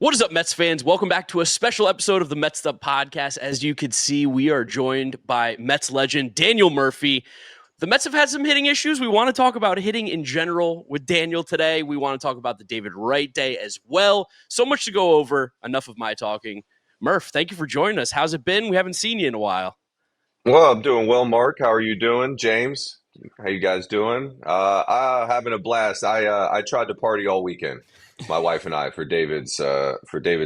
What is up, Mets fans? Welcome back to a special episode of the Mets'd podcast. As you can see, we are joined by Mets legend Daniel Murphy. The Mets have had some hitting issues. We want to talk about hitting in general with Daniel today. We want to talk about the David Wright day as well. So much to go over. Enough of my talking. Murph, thank you for joining us. How's it been? We haven't seen you in a while. Well, I'm doing well, Mark. How are you doing, James? How you guys doing? Having a blast. I tried to party all weekend, my wife and I, for David's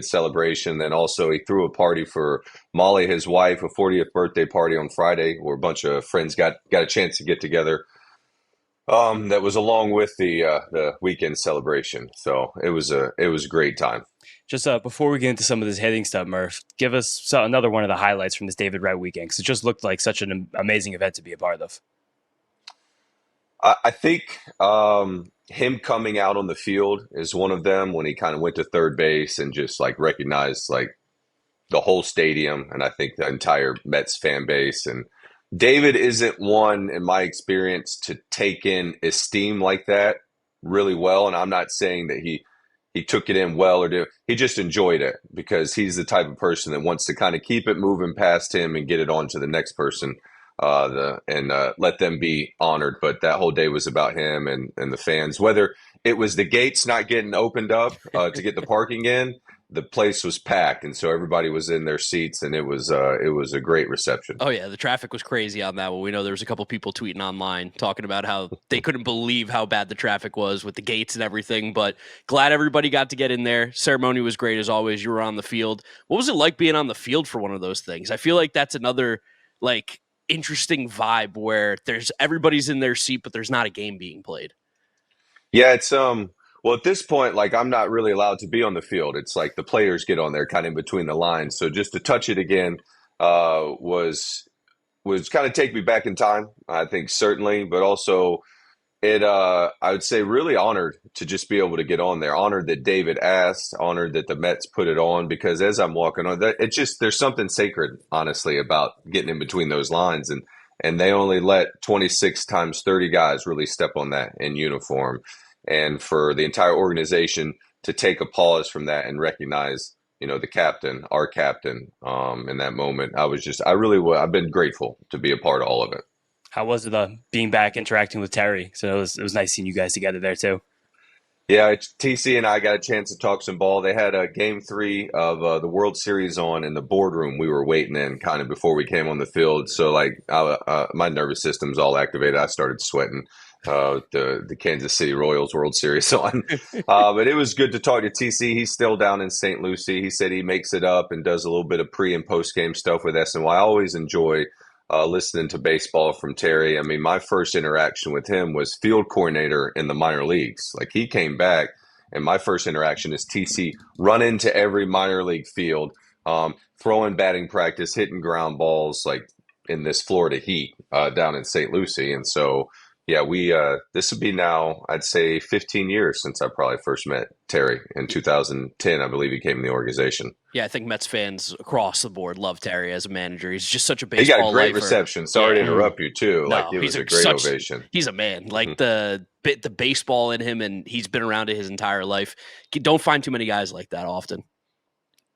celebration. Then also he threw a party for Molly, his wife, a 40th birthday party on Friday, where a bunch of friends got a chance to get together. That was along with the weekend celebration. So it was a great time. Just before we get into some of this hitting stuff, Murph, give us another one of the highlights from this David Wright weekend, because it just looked like such an amazing event to be a part of. I think him coming out on the field is one of them when he kind of went to third base and just like recognized like the whole stadium and I think the entire Mets fan base. And David isn't one, in my experience, to take in esteem like that really well. And I'm not saying that he took it in well he just enjoyed it because he's the type of person that wants to kind of keep it moving past him and get it on to the next person let them be honored. But that whole day was about him and the fans. Whether it was the gates not getting opened up to get the parking in, the place was packed, and so everybody was in their seats, and it was a great reception. Oh, yeah, the traffic was crazy on that one. We know there was a couple people tweeting online talking about how they couldn't believe how bad the traffic was with the gates and everything, but glad everybody got to get in there. Ceremony was great as always. You were on the field. What was it like being on the field for one of those things? I feel like that's another, like, interesting vibe where everybody's in their seat, but there's not a game being played. Yeah, it's well at this point, like I'm not really allowed to be on the field. It's like the players get on there kind of in between the lines. So just to touch it again was kind of take me back in time, I think certainly, but also I would say really honored to just be able to get on there. Honored that David asked, honored that the Mets put it on because as I'm walking on that, it's just there's something sacred, honestly, about getting in between those lines and they only let 26 times 30 guys really step on that in uniform. And for the entire organization to take a pause from that and recognize, the captain, our captain, in that moment, I've been grateful to be a part of all of it. How was it being back interacting with Terry? So it was nice seeing you guys together there too. Yeah, TC and I got a chance to talk some ball. They had a game three of the World Series on in the boardroom. We were waiting in kind of before we came on the field. So like my nervous system's all activated. I started sweating. The Kansas City Royals World Series on. But it was good to talk to TC. He's still down in St. Lucie. He said he makes it up and does a little bit of pre and post game stuff with SNY. I always enjoy listening to baseball from Terry. I mean, my first interaction with him was field coordinator in the minor leagues. Like he came back, and my first interaction is TC run into every minor league field, throwing batting practice, hitting ground balls, like in this Florida heat down in St. Lucie. And so, yeah, this would be now, I'd say 15 years since I probably first met Terry in 2010. I believe he came in the organization. Yeah, I think Mets fans across the board love Terry as a manager. He's just such a He got a baseball great lifer. reception. Sorry to Yeah. interrupt you too. Like No, it he's was a a great such ovation. he's a man. Like Mhm. the baseball in him, and he's been around it his entire life. You don't find too many guys like that often.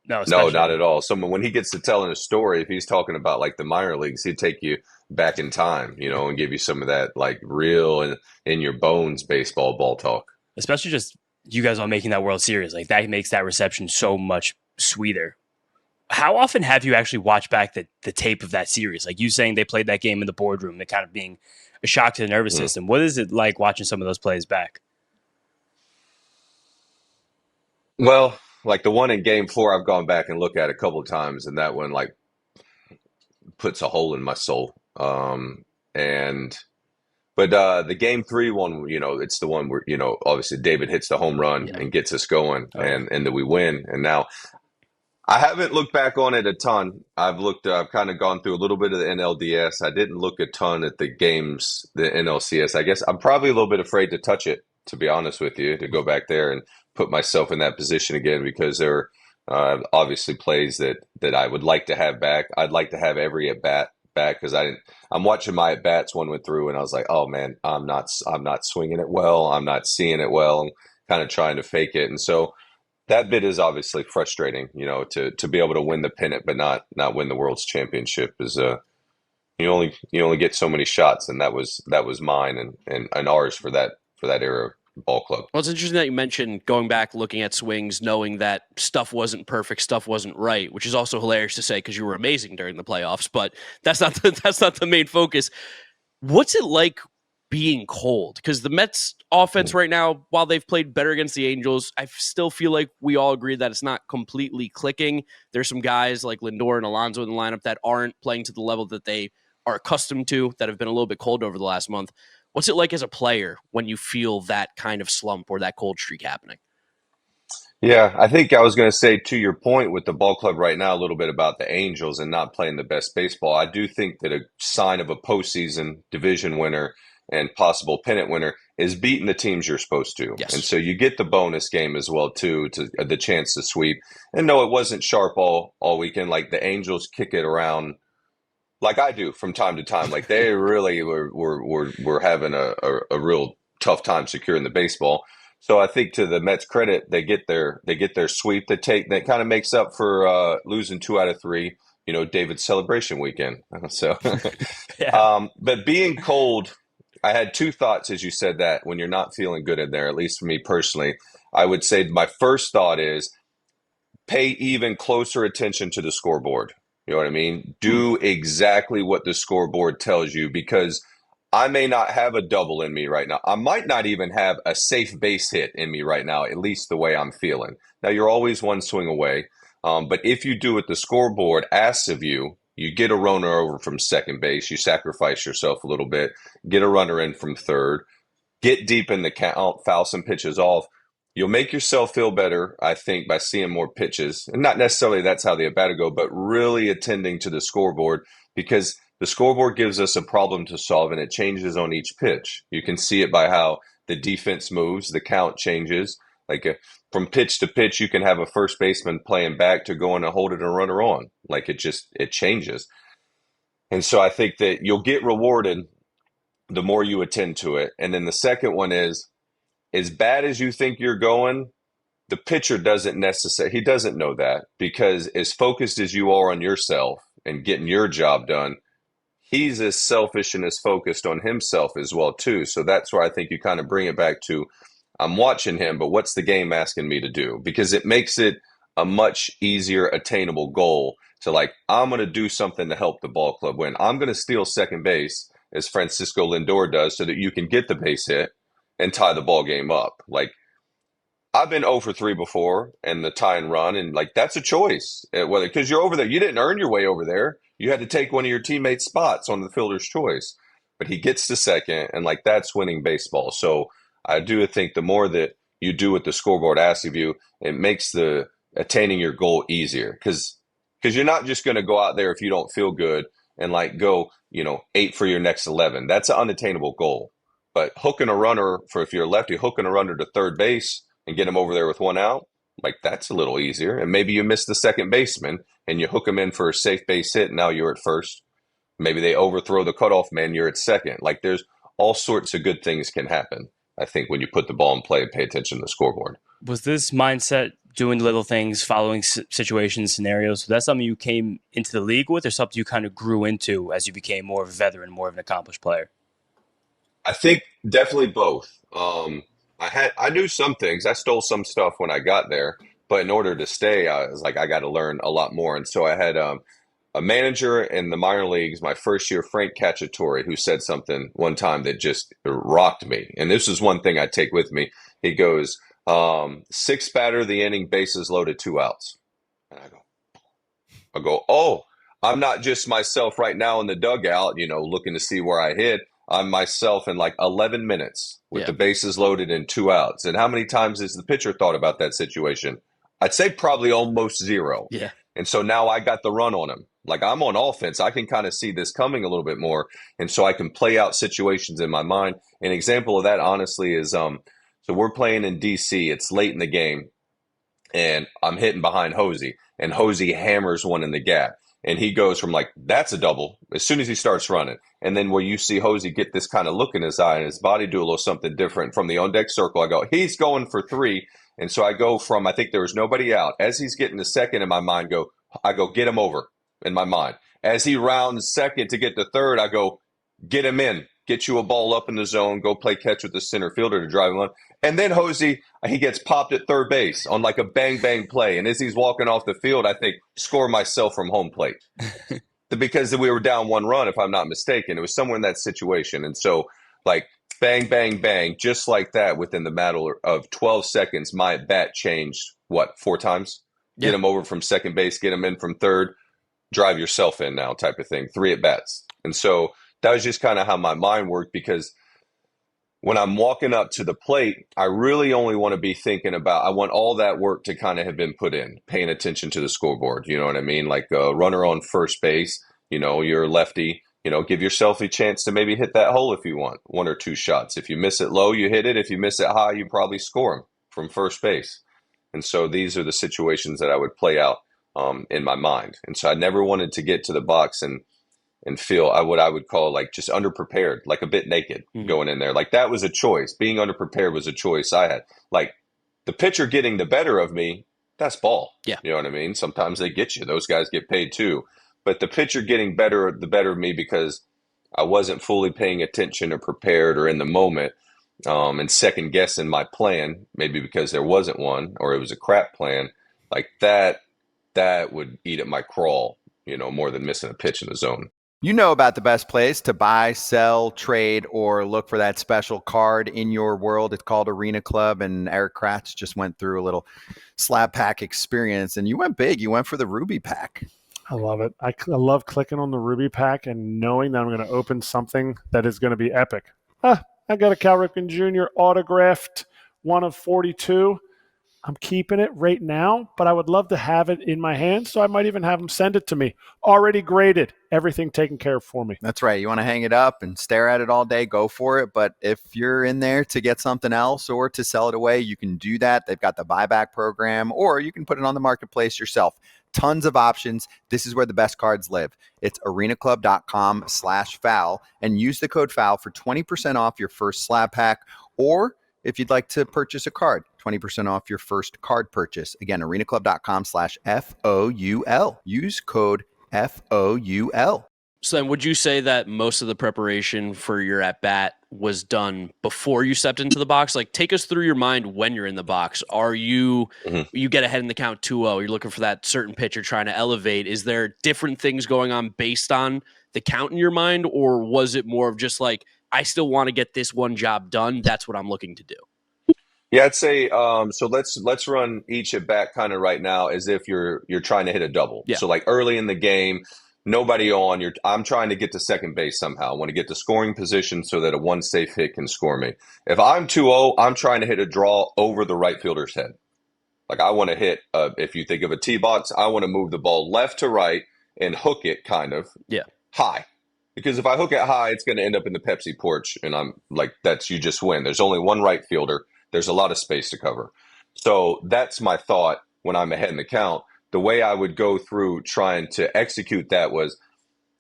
No, No, not especially at all. Someone when he gets to telling a story, if he's talking about like the minor leagues, he'd take you back in time, and give you some of that like real and in your bones baseball ball talk. especially just you guys all making that World Series. Like that makes that reception so much sweeter. How often have you actually watched back the tape of that series? Like you saying they played that game in the boardroom, that kind of being a shock to the nervous Mm. system. What is it like watching some of those plays back? Well, like the one in game four, I've gone back and looked at a couple of times, and that one like puts a hole in my soul. And but the game three one, it's the one where, obviously David hits the home run Yeah. and gets us going Oh yeah. and that we win. And now I haven't looked back on it a ton. I've kind of gone through a little bit of the NLDS. I didn't look a ton at the games, the NLCS. I guess I'm probably a little bit afraid to touch it, to be honest with you, to go back there and put myself in that position again because there are obviously plays that I would like to have back. I'd like to have every at bat back because I'm watching my at bats one went through and I was like, oh man, I'm not swinging it well. I'm not seeing it well. I'm kind of trying to fake it, and so. that bit is obviously frustrating, to be able to win the pennant but not win the world's championship is you only get so many shots, and that was mine and ours for that era ball club. Well, it's interesting that you mentioned going back, looking at swings, knowing that stuff wasn't perfect, stuff wasn't right, which is also hilarious to say because you were amazing during the playoffs. But that's not that's not the main focus. What's it like being cold? Because the Mets offense right now, while they've played better against the Angels, I still feel like we all agree that it's not completely clicking. There's some guys like Lindor and Alonso in the lineup that aren't playing to the level that they are accustomed to, that have been a little bit cold over the last month. What's it like as a player when you feel that kind of slump or that cold streak happening? Yeah, I think I was going to say to your point with the ball club right now a little bit about the Angels and not playing the best baseball. I do think that a sign of a postseason division winner and possible pennant winner is beating the teams you're supposed to. And Yes. so you get the bonus game as well too, to the chance to sweep. And no, it wasn't sharp all weekend. Like the Angels kick it around like I do from time to time. Like they really were having a real tough time securing the baseball. So I think to the Mets' credit, they get their sweep. That kind of makes up for losing 2 out of 3. David's celebration weekend. So, Yeah. but being cold, I had two thoughts as you said that when you're not feeling good in there. At least for me personally, I would say my first thought is pay even closer attention to the scoreboard. You know what I mean? Do exactly what the scoreboard tells you because I may not have a double in me right now. I might not even have a safe base hit in me right now, at least the way I'm feeling. Now, you're always one swing away. But if you do what the scoreboard asks of you, you get a runner over from second base, you sacrifice yourself a little bit, get a runner in from third, get deep in the count, foul some pitches off. You'll make yourself feel better, I think, by seeing more pitches. And not necessarily that's how the at-bat go, but really attending to the scoreboard because the scoreboard gives us a problem to solve and it changes on each pitch. You can see it by how the defense moves, the count changes. Like from pitch to pitch, you can have a first baseman playing back to going to hold it and runner on. Like it changes. And so I think that you'll get rewarded the more you attend to it. And then the second one is, as bad as you think you're going, the pitcher he doesn't know that because as focused as you are on yourself and getting your job done, he's as selfish and as focused on himself as well too. So that's where I think you kind of bring it back to, I'm watching him, but what's the game asking me to do? Because it makes it a much easier attainable goal to like, I'm going to do something to help the ball club win. I'm going to steal second base as Francisco Lindor does so that you can get the base hit and tie the ball game up. Like I've been 0 for 3 before and the tie and run, and like that's a choice. Whether because you're over there, you didn't earn your way over there. You had to take one of your teammates' spots on the fielder's choice. But he gets to second, and like that's winning baseball. So I do think the more that you do what the scoreboard asks of you, it makes the attaining your goal easier. Because you're not just going to go out there if you don't feel good and like go 8 for your next 11. That's an unattainable goal. But hooking a runner if you're a lefty, hooking a runner to third base and get him over there with one out, like that's a little easier. And maybe you miss the second baseman and you hook him in for a safe base hit. And now you're at first. Maybe they overthrow the cutoff man. You're at second. Like there's all sorts of good things can happen, I think, when you put the ball in play and pay attention to the scoreboard. Was this mindset, doing little things, following situations, scenarios, was that something you came into the league with or something you kind of grew into as you became more of a veteran, more of an accomplished player? I think definitely both. I knew some things. I stole some stuff when I got there, but in order to stay, I was like, I got to learn a lot more. And so I had a manager in the minor leagues my first year, Frank Cacciatore, who said something one time that just rocked me. And this is one thing I take with me. He goes, 6th batter of the inning, bases loaded, 2 outs. And I go, oh, I'm not just myself right now in the dugout, looking to see where I hit. I'm myself in like 11 minutes with the bases loaded and 2 outs. And how many times has the pitcher thought about that situation? I'd say probably almost 0. Yeah. And so now I got the run on him. Like I'm on offense. I can kind of see this coming a little bit more. And so I can play out situations in my mind. An example of that, honestly, is so we're playing in DC. It's late in the game. And I'm hitting behind Hosey. And Hosey hammers one in the gap. And he goes from like, that's a double as soon as he starts running. And then where you see Hosey get this kind of look in his eye and his body do a little something different from the on deck circle, I go, he's going for 3. And so I go from, I think there was nobody out. As he's getting to second in my mind, I go, get him over in my mind. As he rounds second to get to third, I go, get him in, get you a ball up in the zone, go play catch with the center fielder to drive him on. And then Hosey, he gets popped at third base on like a bang, bang play. And as he's walking off the field, I think, score myself from home plate. Because we were down 1 run, if I'm not mistaken. It was somewhere in that situation. And so, like, bang, bang, bang, just like that, within the matter of 12 seconds, my bat changed, 4 times? Yeah. Get him over from second base, get him in from third, drive yourself in now type of thing, 3 at bats. And so that was just kind of how my mind worked, because when I'm walking up to the plate, I really only want to be thinking about, I want all that work to kind of have been put in, paying attention to the scoreboard. You know what I mean? Like a runner on first base, you're a lefty, give yourself a chance to maybe hit that hole if you want, 1 or 2 shots. If you miss it low, you hit it. If you miss it high, you probably score them from first base. And so these are the situations that I would play out in my mind. And so I never wanted to get to the box and feel what I would call like just underprepared, like a bit naked going in there. Like that was a choice. Being underprepared was a choice I had. Like the pitcher getting the better of me, that's ball. Yeah. You know what I mean? Sometimes they get you. Those guys get paid too. But the pitcher getting the better of me because I wasn't fully paying attention or prepared or in the moment, and second guessing my plan, maybe because there wasn't one or it was a crap plan, like that would eat at my crawl, more than missing a pitch in the zone. You know about the best place to buy, sell, trade, or look for that special card in your world. It's called Arena Club, and Eric Kratz just went through a little slab pack experience, and you went big. You went for the Ruby pack. I love it. I love clicking on the Ruby pack and knowing that I'm going to open something that is going to be epic. I got a Cal Ripken Jr. autographed 1 of 42. I'm keeping it right now, but I would love to have it in my hand, so I might even have them send it to me. Already graded. Everything taken care of for me. That's right. You want to hang it up and stare at it all day, go for it. But if you're in there to get something else or to sell it away, you can do that. They've got the buyback program, or you can put it on the marketplace yourself. Tons of options. This is where the best cards live. It's arenaclub.com/foul and use the code FOUL for 20% off your first slab pack, or if you'd like to purchase a card, 20% off your first card purchase. Again, arenaclub.com/FOUL. Use code FOUL. So then would you say that most of the preparation for your at-bat was done before you stepped into the box? Like, take us through your mind when you're in the box. Are you you get ahead in the count 2-0, you're looking for that certain pitch you're trying to elevate. Is there different things going on based on the count in your mind, or was it more of just like, I still want to get this one job done, that's what I'm looking to do? Yeah, I'd say so. Let's run each at bat kind of right now as if you're trying to hit a double. Yeah. So like early in the game, nobody on. I'm trying to get to second base somehow. I want to get to scoring position so that a one safe hit can score me. If I'm 2-0, I'm trying to hit a draw over the right fielder's head. Like I want to hit. If you think of a tee box, I want to move the ball left to right and hook it kind of high. Because if I hook it high, it's going to end up in the Pepsi porch, and I'm like, you just win. There's only one right fielder. There's a lot of space to cover. So that's my thought when I'm ahead in the count. The way I would go through trying to execute that was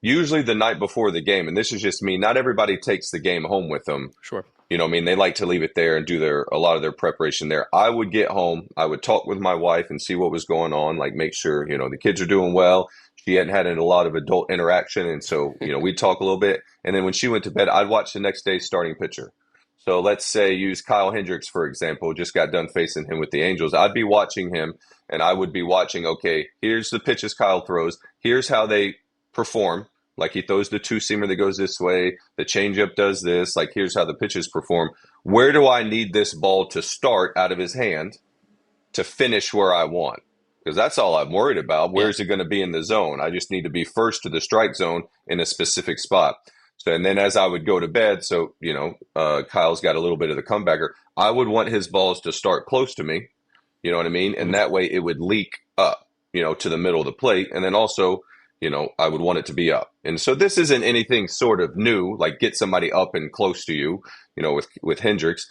usually the night before the game, and this is just me, not everybody takes the game home with them. Sure. You know what I mean? They like to leave it there and do a lot of their preparation there. I would get home. I would talk with my wife and see what was going on, like make sure, the kids are doing well. She hadn't had a lot of adult interaction, and so, we'd talk a little bit. And then when she went to bed, I'd watch the next day's starting pitcher. So let's say use Kyle Hendricks, for example, just got done facing him with the Angels. I'd be watching him, and I would be watching, okay, here's the pitches Kyle throws. Here's how they perform. Like he throws the two-seamer that goes this way. The changeup does this. Like here's how the pitches perform. Where do I need this ball to start out of his hand to finish where I want? Because that's all I'm worried about. Where is it going to be in the zone? I just need to be first to the strike zone in a specific spot. So, and then as I would go to bed, so, Kyle's got a little bit of the comebacker. I would want his balls to start close to me. You know what I mean? And that way it would leak up, to the middle of the plate. And then also, I would want it to be up. And so this isn't anything sort of new, like get somebody up and close to you, with Hendricks.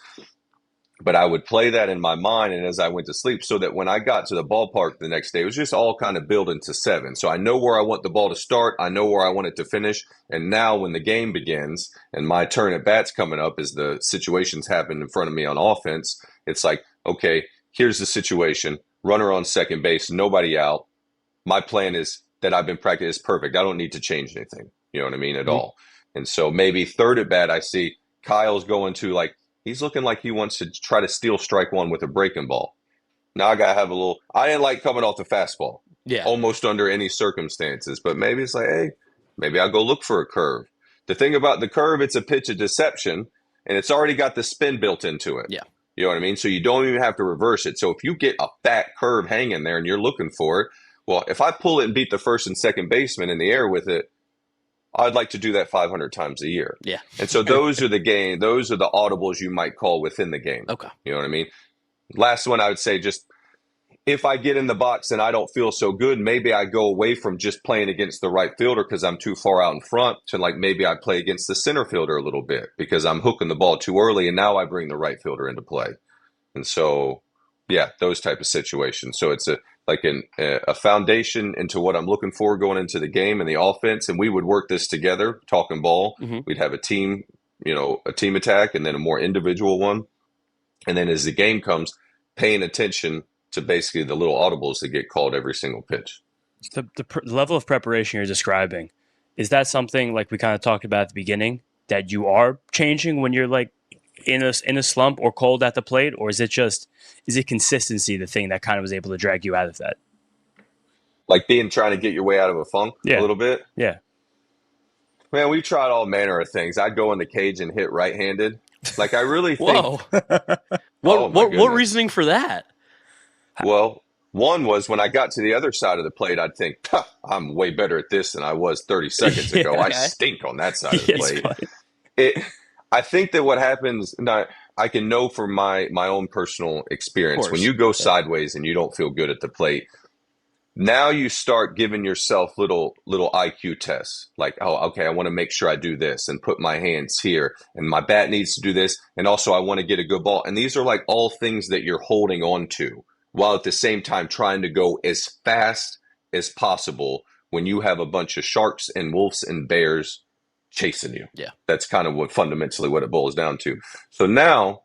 But I would play that in my mind and as I went to sleep so that when I got to the ballpark the next day, it was just all kind of building to 7. So I know where I want the ball to start. I know where I want it to finish. And now when the game begins and my turn at bat's coming up as the situations happen in front of me on offense, it's like, okay, here's the situation. Runner on second base, nobody out. My plan is that I've been practicing is perfect. I don't need to change anything. You know what I mean? At all. And so maybe third at bat, I see Kyle's going to like, he's looking like he wants to try to steal strike one with a breaking ball. Now I got to have a little, I didn't like coming off the fastball. Yeah. Almost under any circumstances. But maybe it's like, hey, maybe I'll go look for a curve. The thing about the curve, it's a pitch of deception, and it's already got the spin built into it. Yeah. You know what I mean? So you don't even have to reverse it. So if you get a fat curve hanging there and you're looking for it, well, if I pull it and beat the first and second baseman in the air with it, I'd like to do that 500 times a year. Yeah. And so those are the game. Those are the audibles you might call within the game. Okay. You know what I mean? Last one, I would say just if I get in the box and I don't feel so good, maybe I go away from just playing against the right fielder because I'm too far out in front to like maybe I play against the center fielder a little bit because I'm hooking the ball too early and now I bring the right fielder into play. And so, yeah, those type of situations. So it's a foundation into what I'm looking for going into the game and the offense. And we would work this together, talking ball. Mm-hmm. We'd have a team, a team attack and then a more individual one. And then as the game comes, paying attention to basically the little audibles that get called every single pitch. The level of preparation you're describing, is that something like we kind of talked about at the beginning that you are changing when you're like in a slump or cold at the plate? Or is it consistency the thing that kind of was able to drag you out of that? Like trying to get your way out of a funk a little bit? Yeah. Man, we tried all manner of things. I'd go in the cage and hit right-handed. Like I really think. Whoa. What reasoning for that? Well, one was when I got to the other side of the plate, I'd think, I'm way better at this than I was 30 seconds ago. I stink on that side of the plate. I think that what happens, I can know from my own personal experience, when you go sideways and you don't feel good at the plate, now you start giving yourself little IQ tests. Like, oh, okay, I want to make sure I do this and put my hands here and my bat needs to do this. And also I want to get a good ball. And these are like all things that you're holding on to, while at the same time trying to go as fast as possible when you have a bunch of sharks and wolves and bears chasing you. Yeah. That's kind of fundamentally what it boils down to. So now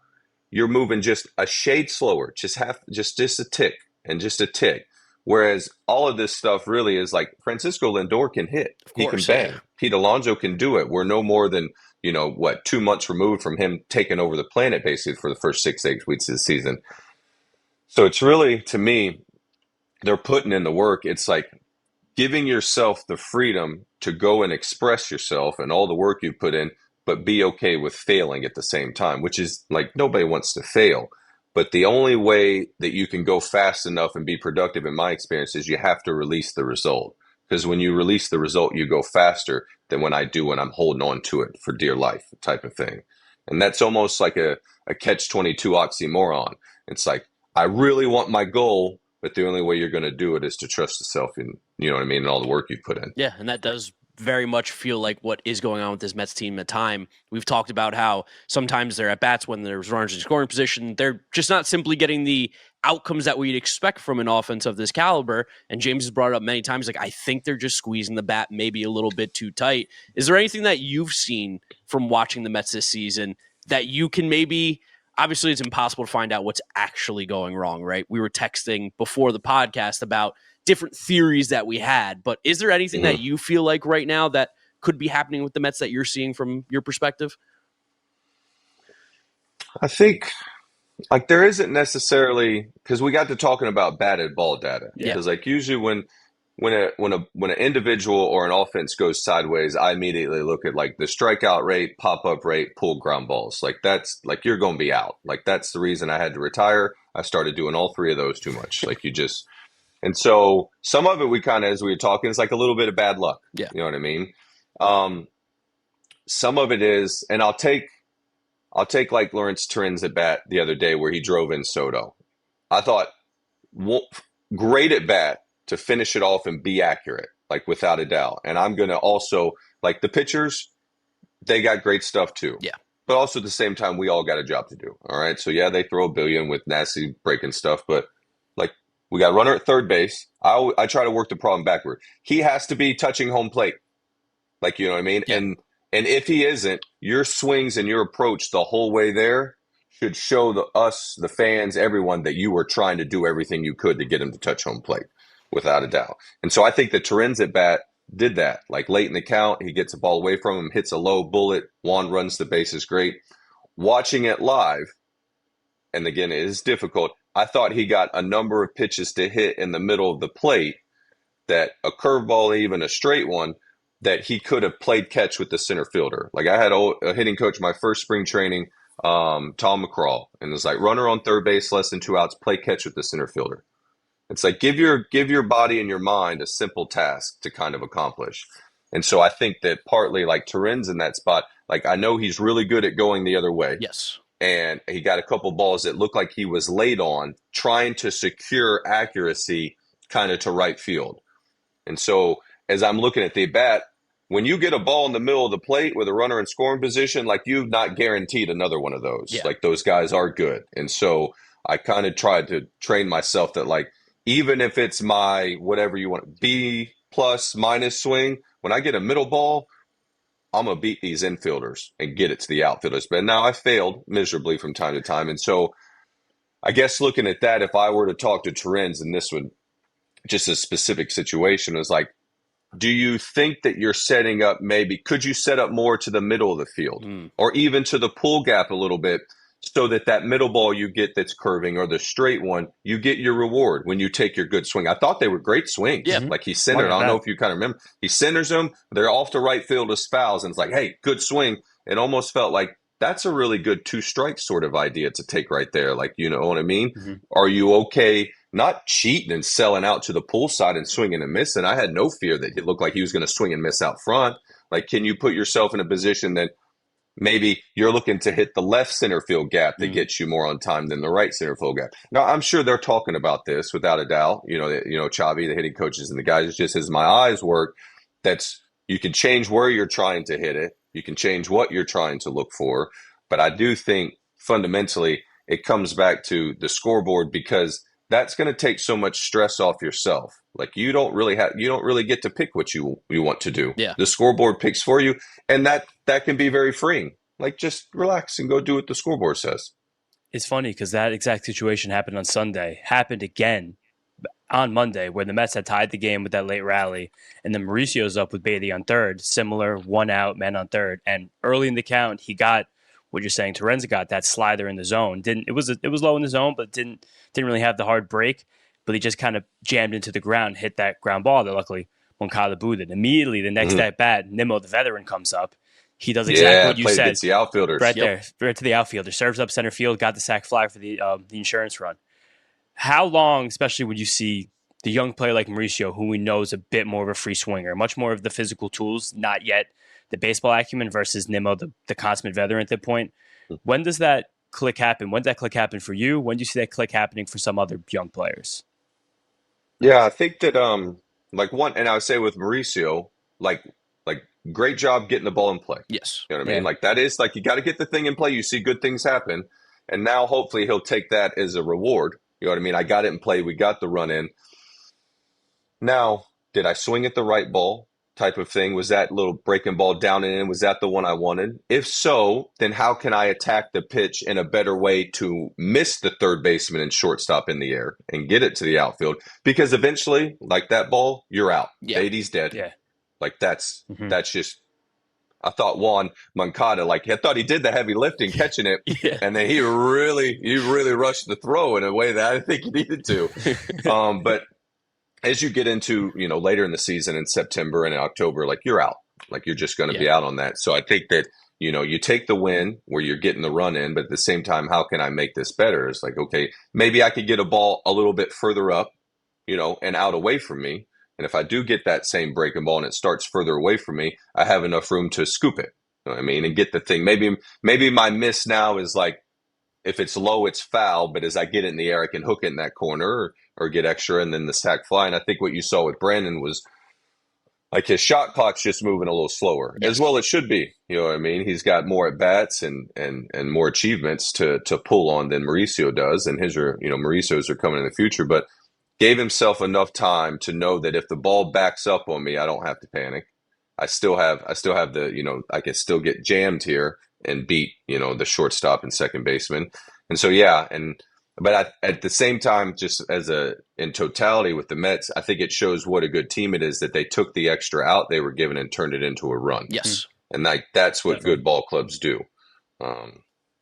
you're moving just a shade slower, just a tick and just a tick. Whereas all of this stuff really is like Francisco Lindor can hit. He can bang. Yeah. Pete Alonso can do it. We're no more than, 2 months removed from him taking over the planet basically for the first 6-8 weeks of the season. So it's really, to me, they're putting in the work. It's like giving yourself the freedom to go and express yourself and all the work you put in, but be okay with failing at the same time, which is like nobody wants to fail. But the only way that you can go fast enough and be productive, in my experience, is you have to release the result. Because when you release the result, you go faster than when I'm holding on to it for dear life type of thing. And that's almost like a catch-22 oxymoron. It's like, I really want my goal, but the only way you're going to do it is to trust yourself and, you know what I mean, and all the work you put in. Yeah, and that does very much feel like what is going on with this Mets team at time. We've talked about how sometimes they're at bats when there's runners in scoring position. They're just not simply getting the outcomes that we'd expect from an offense of this caliber. And James has brought it up many times. Like, I think they're just squeezing the bat maybe a little bit too tight. Is there anything that you've seen from watching the Mets this season that you can maybe, obviously it's impossible to find out what's actually going wrong, right? We were texting before the podcast about different theories that we had, but is there anything that you feel like right now that could be happening with the Mets that you're seeing from your perspective? I think like there isn't necessarily, because we got to talking about batted ball data. Because like usually when an individual or an offense goes sideways, I immediately look at like the strikeout rate, pop up rate, pull ground balls. Like that's like you're going to be out. Like that's the reason I had to retire. I started doing all three of those too much. Like and so some of it we kind of, as we were talking, it's like a little bit of bad luck. Yeah. You know what I mean? Some of it is, and I'll take like Lawrence Turin's at bat the other day where he drove in Soto. I thought, great at bat to finish it off and be accurate, like without a doubt. And I'm going to also, like the pitchers, they got great stuff too. Yeah. But also at the same time, we all got a job to do. All right. So yeah, they throw a billion with nasty breaking stuff, but like we got a runner at third base. I try to work the problem backward. He has to be touching home plate. Like, you know what I mean? Yeah. And if he isn't, your swings and your approach the whole way there should show us, the fans, everyone, that you were trying to do everything you could to get him to touch home plate, without a doubt. And so I think that Terren's at bat did that. Like late in the count, he gets a ball away from him, hits a low bullet. Juan runs the bases great. Watching it live, and again, it is difficult. I thought he got a number of pitches to hit in the middle of the plate, that a curveball, even a straight one, that he could have played catch with the center fielder. Like I had a hitting coach my first spring training, Tom McCraw, and it was like, runner on third base, less than 2 outs, play catch with the center fielder. It's like give your body and your mind a simple task to kind of accomplish. And so I think that partly like Terren's in that spot. Like I know he's really good at going the other way. Yes. And he got a couple balls that looked like he was late on, trying to secure accuracy kind of to right field. And so as I'm looking at the bat, when you get a ball in the middle of the plate with a runner in scoring position, like you've not guaranteed another one of those. Yeah. Like those guys are good. And so I kind of tried to train myself that like, even if it's my whatever you want, B plus minus swing, when I get a middle ball, I'm going to beat these infielders and get it to the outfielders. But now I failed miserably from time to time. And so I guess looking at that, if I were to talk to Terren's, and this would just a specific situation, is like, do you think that you're setting up, maybe could you set up more to the middle of the field or even to the pull gap a little bit, so that middle ball you get that's curving, or the straight one, you get your reward when you take your good swing? I thought they were great swings. Yeah. Like he centered. I don't know if you kind of remember. He centers them. They're off to right field as fouls, and it's like, hey, good swing. It almost felt like that's a really good 2-strike sort of idea to take right there. Like, you know what I mean? Are you okay not cheating and selling out to the pull side and swinging and missing? I had no fear that it looked like he was going to swing and miss out front. Like, can you put yourself in a position that maybe you're looking to hit the left center field gap that gets you more on time than the right center field gap? Now, I'm sure they're talking about this without a doubt. Chavi, the hitting coaches and the guys, it's just as my eyes work, that's you can change where you're trying to hit it. You can change what you're trying to look for. But I do think fundamentally it comes back to the scoreboard, because that's going to take so much stress off yourself. Like you don't really get to pick what you want to do. Yeah. The scoreboard picks for you, and that can be very freeing. Like just relax and go do what the scoreboard says. It's funny because that exact situation happened on Sunday, happened again on Monday, where the Mets had tied the game with that late rally, and then Mauricio's up with Beatty on third, similar 1 out, man on third, and early in the count he got what you're saying. Terren's got that slider in the zone. It was low in the zone, but didn't really have the hard break. But he just kind of jammed into the ground, hit that ground ball that luckily Moncada booted. Immediately the next at bat, Nimmo, the veteran, comes up. He does exactly what you said. Gets the outfielders. Right there, right to the outfielder. Serves up center field, got the sac fly for the insurance run. How long, especially would you see the young player like Mauricio, who we know is a bit more of a free swinger, much more of the physical tools, not yet the baseball acumen, versus Nimmo, the consummate veteran at that point? When does that click happen? When did that click happen for you? When do you see that click happening for some other young players? Yeah, I think that and I would say with Mauricio, like great job getting the ball in play. Yes. You know what I mean? Like that is like, you got to get the thing in play. You see good things happen. And now hopefully he'll take that as a reward. You know what I mean? I got it in play. We got the run in. Now, did I swing at the right ball type of thing? Was that little breaking ball down and in? Was that the one I wanted? If so, then how can I attack the pitch in a better way to miss the third baseman and shortstop in the air and get it to the outfield? Because eventually, like that ball, you're out. Yeah. 80's dead. Yeah. Like that's just, I thought Juan Moncada, like I thought he did the heavy lifting catching it, and then he really rushed the throw in a way that I didn't think he needed to. But as you get into, later in the season in September and in October, like you're out, like you're just going to be out on that. So I think that, you take the win where you're getting the run in, but at the same time, how can I make this better? It's like, okay, maybe I could get a ball a little bit further up, and out away from me. And if I do get that same breaking ball and it starts further away from me, I have enough room to scoop it. You know what I mean? And get the thing. Maybe my miss now is like, if it's low, it's foul. But as I get it in the air, I can hook it in that corner or get extra, and then the sack fly. And I think what you saw with Brandon was like his shot clock's just moving a little slower, as well it should be. You know what I mean? He's got more at bats and more achievements to pull on than Mauricio does, and his are Mauricio's are coming in the future, but gave himself enough time to know that if the ball backs up on me, I don't have to panic. I still have the I can still get jammed here and beat, the shortstop and second baseman. And so, yeah. But at the same time, just in totality with the Mets, I think it shows what a good team it is that they took the extra out they were given and turned it into a run. Yes. And that's what good ball clubs do.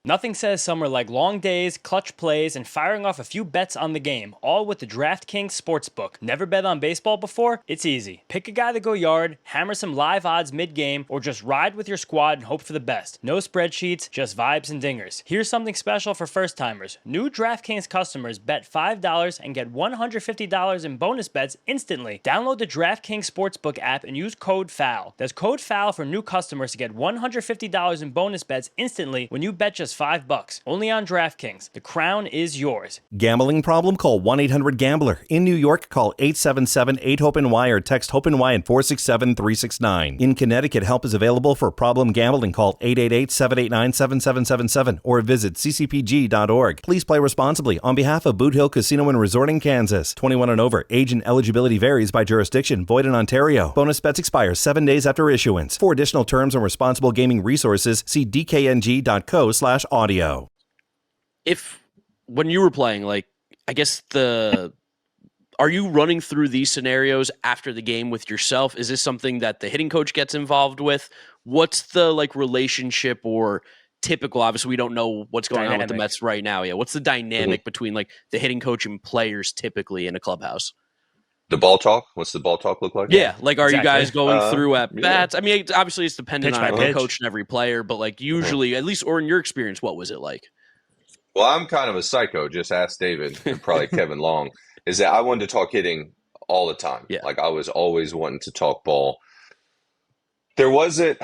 Nothing says summer like long days, clutch plays, and firing off a few bets on the game, all with the DraftKings Sportsbook. Never bet on baseball before? It's easy. Pick a guy to go yard, hammer some live odds mid-game, or just ride with your squad and hope for the best. No spreadsheets, just vibes and dingers. Here's something special for first-timers. New DraftKings customers bet $5 and get $150 in bonus bets instantly. Download the DraftKings Sportsbook app and use code FOUL. That's code FOUL for new customers to get $150 in bonus bets instantly when you bet just $5. Only on DraftKings. The crown is yours. Gambling problem? Call 1-800-GAMBLER. In New York, call 877-8-HOPE-NY or text HOPE-NY at 467-369. In Connecticut, help is available for problem gambling. Call 888-789-7777 or visit ccpg.org. Please play responsibly on behalf of Boot Hill Casino and Resort in Kansas. 21 and over. Age and eligibility varies by jurisdiction. Void in Ontario. Bonus bets expire 7 days after issuance. For additional terms and responsible gaming resources, see dkng.co/audio. When you were playing, like, I guess are you running through these scenarios after the game with yourself? Is this something that the hitting coach gets involved with? What's the relationship or typical? Obviously, we don't know what's going on with the Mets right now. Yeah, what's the dynamic between the hitting coach and players typically in a clubhouse? The ball talk? What's the ball talk look like? Yeah, are you guys going through at bats? Yeah. I mean, obviously it's dependent on every coach and every player, but usually, at least, or in your experience, what was it like? Well, I'm kind of a psycho. Just ask David and probably Kevin Long. Is that I wanted to talk hitting all the time. Yeah. I was always wanting to talk ball. There wasn't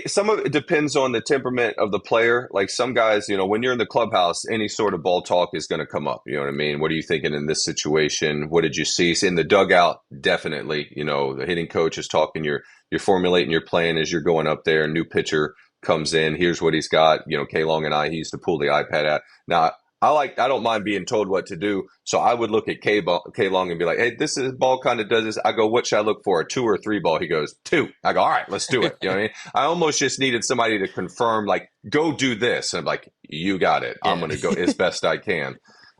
some of it depends on the temperament of the player. Like some guys, when you're in the clubhouse, any sort of ball talk is going to come up. You know what I mean? What are you thinking in this situation? What did you see? In the dugout, definitely. The hitting coach is talking. You're formulating your plan as you're going up there. A new pitcher comes in. Here's what he's got. K Long and he used to pull the iPad out. Now I don't mind being told what to do. So I would look at K Long and be like, hey, this is ball kind of does this. I go, what should I look for? A 2 or 3 ball? He goes, 2. I go, all right, let's do it. You know what I mean? I almost just needed somebody to confirm, go do this. And I'm like, you got it. I'm going to go as best I can.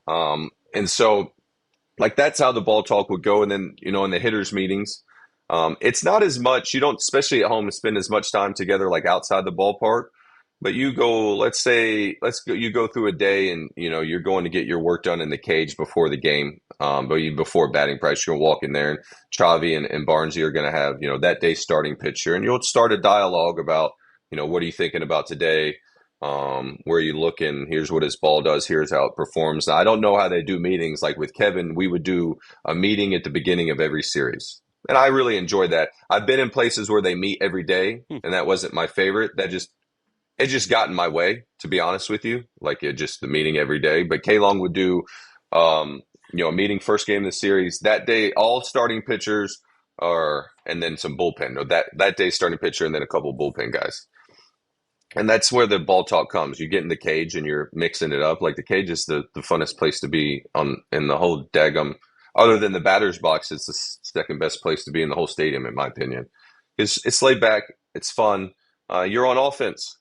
And so that's how the ball talk would go. And then, in the hitters meetings, it's not as much, you don't, especially at home, spend as much time together, outside the ballpark. But you go, you go through a day and, you're going to get your work done in the cage before the game, before batting practice, you're going to walk in there and Chavi and Barnesy are going to have, that day's starting pitcher. And you'll start a dialogue about, what are you thinking about today? Where are you looking? Here's what his ball does. Here's how it performs. Now, I don't know how they do meetings. Like with Kevin, we would do a meeting at the beginning of every series. And I really enjoyed that. I've been in places where they meet every day, and that wasn't my favorite. It just got in my way, to be honest with you, the meeting every day. But K-Long would do, a meeting first game of the series. That day, all starting pitchers and then some bullpen. No, that day starting pitcher and then a couple bullpen guys. And that's where the ball talk comes. You get in the cage and you're mixing it up. The cage is the funnest place to be in the whole daggum. Other than the batter's box, it's the second best place to be in the whole stadium, in my opinion. It's laid back. It's fun. You're on offense.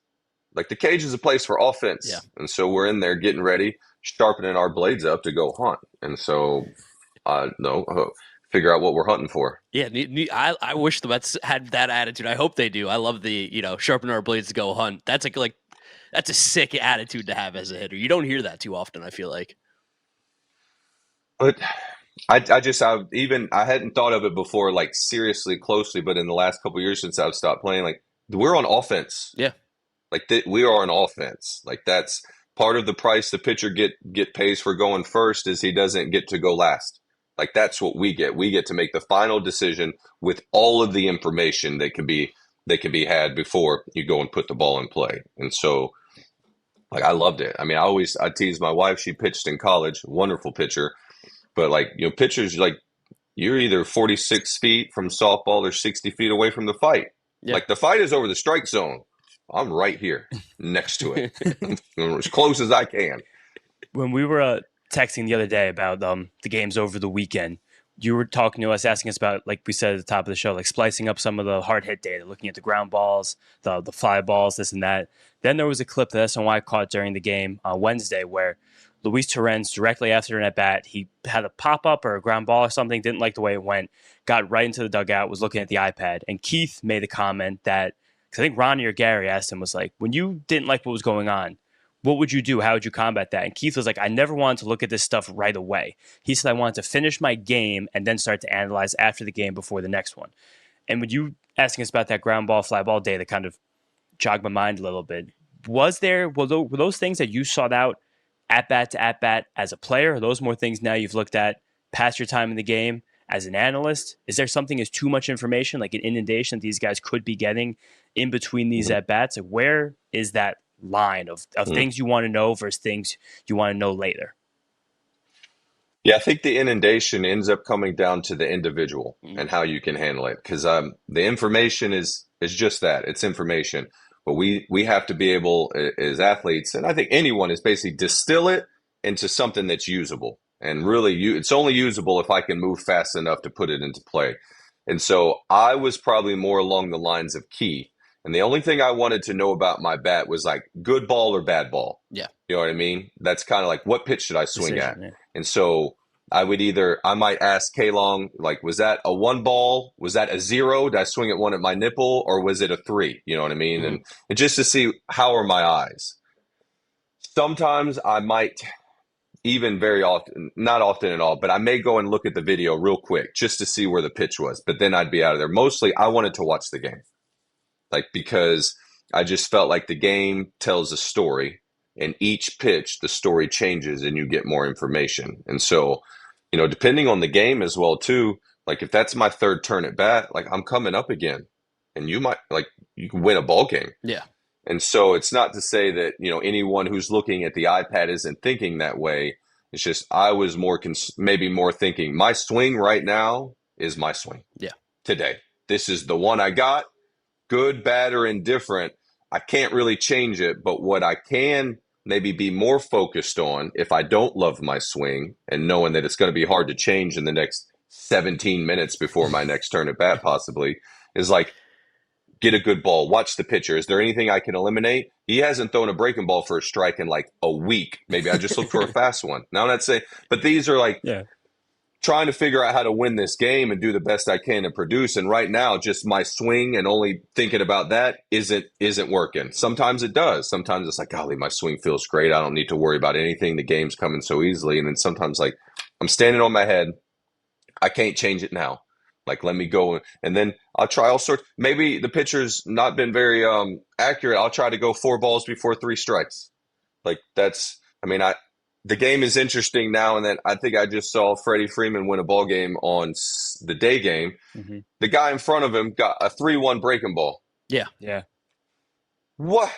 The cage is a place for offense. Yeah. And so we're in there getting ready, sharpening our blades up to go hunt. And so, figure out what we're hunting for. Yeah, I wish the Mets had that attitude. I hope they do. I love the, sharpen our blades to go hunt. That's that's a sick attitude to have as a hitter. You don't hear that too often, I feel like. But I hadn't thought of it before, seriously, closely, but in the last couple of years since I've stopped playing, we're on offense. Yeah. We are on offense. That's part of the price the pitcher get pays for going first is he doesn't get to go last. That's what we get. We get to make the final decision with all of the information that can be had before you go and put the ball in play. And so, I loved it. I mean, I teased my wife. She pitched in college, wonderful pitcher. But pitchers, you're either 46 feet from softball or 60 feet away from the fight. Yeah. The fight is over the strike zone. I'm right here next to it, as close as I can. When we were texting the other day about the games over the weekend, you were talking to us, asking us about, like we said at the top of the show, like splicing up some of the hard hit data, looking at the ground balls, the fly balls, this and that. Then there was a clip that SNY caught during the game on Wednesday where Luis Torrens, directly after an at bat, he had a pop up or a ground ball or something, didn't like the way it went, got right into the dugout, was looking at the iPad, and Keith made a comment that, because I think Ronnie or Gary asked him, was like, when you didn't like what was going on, what would you do? How would you combat that? And Keith was like, I never wanted to look at this stuff right away. He said, I wanted to finish my game and then start to analyze after the game before the next one. And when you asking us about that ground ball, fly ball data kind of jogged my mind a little bit. Were those things that you sought out at bat to at bat as a player? Are those more things now you've looked at past your time in the game as an analyst? Is there something as too much information, like an inundation that these guys could be getting in between these at bats? Like, where is that line of things you want to know versus things you want to know later? Yeah, I think the inundation ends up coming down to the individual and how you can handle it. Because the information is just that. It's information. But we have to be able, as athletes, and I think anyone, is basically distill it into something that's usable. And really, it's only usable if I can move fast enough to put it into play. And so I was probably more along the lines of Key. And the only thing I wanted to know about my bat was like good ball or bad ball. Yeah. You know what I mean? That's kind of like, what pitch should I swing at? Yeah. And so I might ask K-Long, like, was that a 1 ball? Was that a 0? Did I swing at 1 at my nipple? Or was it a 3? You know what I mean? And just to see, how are my eyes? Sometimes I might, even very often, not often at all, but I may go and look at the video real quick just to see where the pitch was. But then I'd be out of there. Mostly I wanted to watch the game. Like, because I just felt like the game tells a story, and each pitch, the story changes and you get more information. And so, you know, depending on the game as well, too, like if that's my third turn at bat, like I'm coming up again and you can win a ball game. Yeah. And so it's not to say that, you know, anyone who's looking at the iPad isn't thinking that way. It's just, I was maybe more thinking my swing right now is my swing. Yeah. Today, this is the one I got. Good, bad, or indifferent, I can't really change it. But what I can maybe be more focused on, if I don't love my swing and knowing that it's going to be hard to change in the next 17 minutes before my next turn at bat possibly, is like, get a good ball, watch the pitcher. Is there anything I can eliminate? He hasn't thrown a breaking ball for a strike in like a week. Maybe I just look for a fast one. Now I'm not saying, but these are like, trying to figure out how to win this game and do the best I can to produce. And right now, just my swing and only thinking about that isn't working. Sometimes it does. Sometimes it's like, golly, my swing feels great. I don't need to worry about anything. The game's coming so easily. And then sometimes, like, I'm standing on my head. I can't change it now. Like, let me go. And then I'll try all sorts. Maybe the pitcher's not been very accurate. I'll try to go 4 balls before 3 strikes. Like, the game is interesting now, and then I think I just saw Freddie Freeman win a ball game on the day game. Mm-hmm. The guy in front of him got a 3-1 breaking ball. Yeah. What?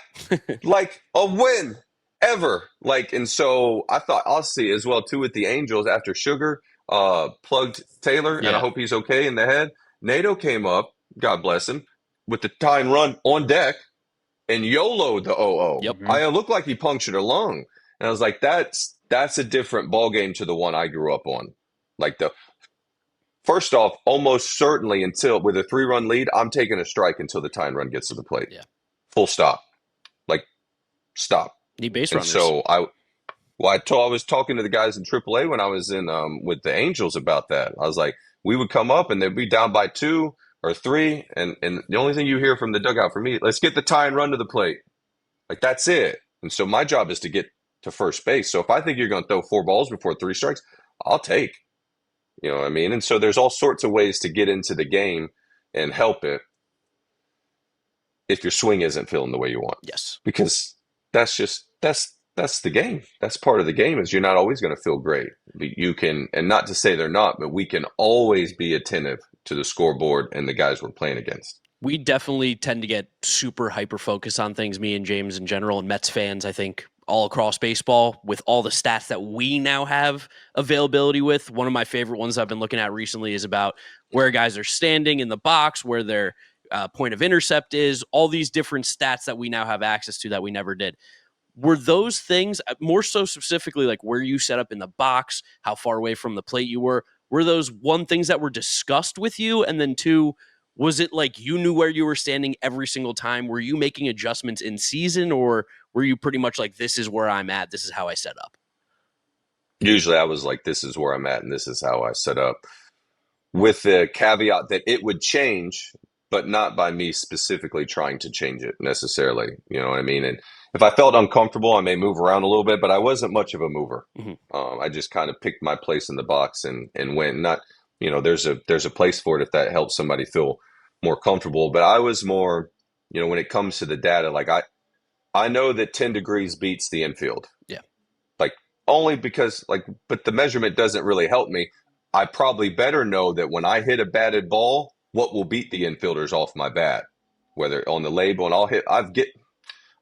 Like a win ever. Like, and so I thought I'll see as well too with the Angels after Sugar plugged Taylor, and I hope he's okay in the head. Nato came up, God bless him, with the tying run on deck and YOLO'd the 0-0. Yep. I looked like he punctured a lung. And I was like, that's a different ball game to the one I grew up on. Like, first off, almost certainly until with a 3-run lead, I'm taking a strike until the tying run gets to the plate. Yeah. Full stop. Like, stop. Need base and runners. So I was talking to the guys in AAA when I was in with the Angels about that. I was like, we would come up and they'd be down by 2 or 3, and the only thing you hear from the dugout for me, let's get the tie and run to the plate. Like, that's it. And so my job is to get to first base. So if I think you're going to throw 4 balls before 3 strikes, I'll take. You know what I mean? And so there's all sorts of ways to get into the game and help it if your swing isn't feeling the way you want. Yes. Because that's the game. That's part of the game, is you're not always going to feel great. But you can, and not to say they're not, but we can always be attentive to the scoreboard and the guys we're playing against. We definitely tend to get super hyper focused on things, me and James in general, and Mets fans, I think, all across baseball, with all the stats that we now have availability with. One of my favorite ones I've been looking at recently is about where guys are standing in the box, where their point of intercept is, all these different stats that we now have access to that we never did. Were those things, more so specifically like where you set up in the box, how far away from the plate you were were those one things that were discussed with you? And then two, was it like you knew where you were standing every single time? Were you making adjustments in season, or were you pretty much like, this is where I'm at, this is how I set up? Usually I was like, this is where I'm at and this is how I set up, with the caveat that it would change, but not by me specifically trying to change it necessarily. You know what I mean? And if I felt uncomfortable, I may move around a little bit, but I wasn't much of a mover. I just kind of picked my place in the box and went. Not, there's a place for it if that helps somebody feel more comfortable. But I was more, when it comes to the data, like I know that 10 degrees beats the infield. Yeah. Like only because but the measurement doesn't really help me. I probably better know that when I hit a batted ball, what will beat the infielders off my bat, whether on the label, and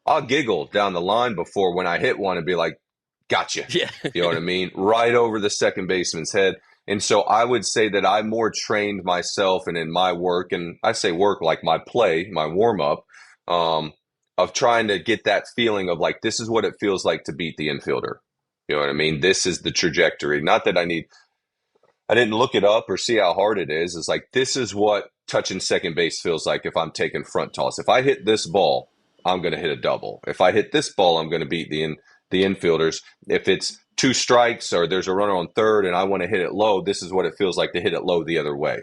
I'll giggle down the line before when I hit one and be like, gotcha. Yeah. You know what I mean? Right over the second baseman's head. And so I would say that I more trained myself and in my work, and I say work like my play, my warm up, of trying to get that feeling of like, this is what it feels like to beat the infielder. You know what I mean? This is the trajectory. Not that I didn't look it up or see how hard it is. It's like, this is what touching second base feels like if I'm taking front toss. If I hit this ball, I'm going to hit a double. If I hit this ball, I'm going to beat the infielders. If it's 2 strikes or there's a runner on third and I want to hit it low, this is what it feels like to hit it low the other way.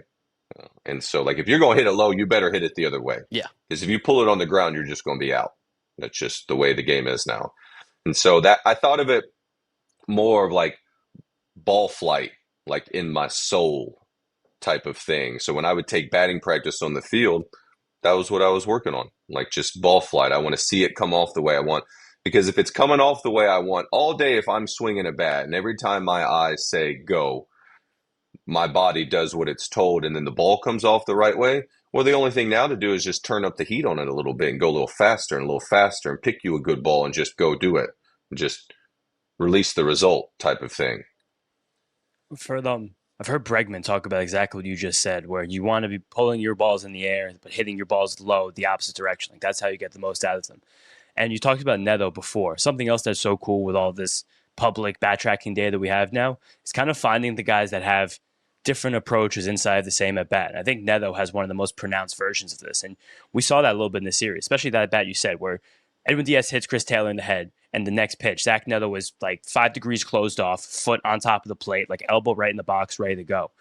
And so, like, if you're going to hit it low, you better hit it the other way. Yeah. Because if you pull it on the ground, you're just going to be out. That's just the way the game is now. And so that I thought of it more of like ball flight, like in my soul type of thing. So when I would take batting practice on the field, that was what I was working on, like just ball flight. I want to see it come off the way I want, because if it's coming off the way I want all day, if I'm swinging a bat and every time my eyes say go, my body does what it's told and then the ball comes off the right way, well, the only thing now to do is just turn up the heat on it a little bit and go a little faster and pick you a good ball and just go do it and just release the result type of thing. For them, I've heard Bregman talk about exactly what you just said, where you want to be pulling your balls in the air, but hitting your balls low, the opposite direction. Like that's how you get the most out of them. And you talked about Neto before. Something else that's so cool with all this public bat tracking data we have now is kind of finding the guys that have different approaches inside the same at bat. And I think Neto has one of the most pronounced versions of this. And we saw that a little bit in the series, especially that bat you said, where Edwin Diaz hits Chris Taylor in the head, and the next pitch, Zach Neto was like 5 degrees closed off, foot on top of the plate, like elbow right in the box, ready to go.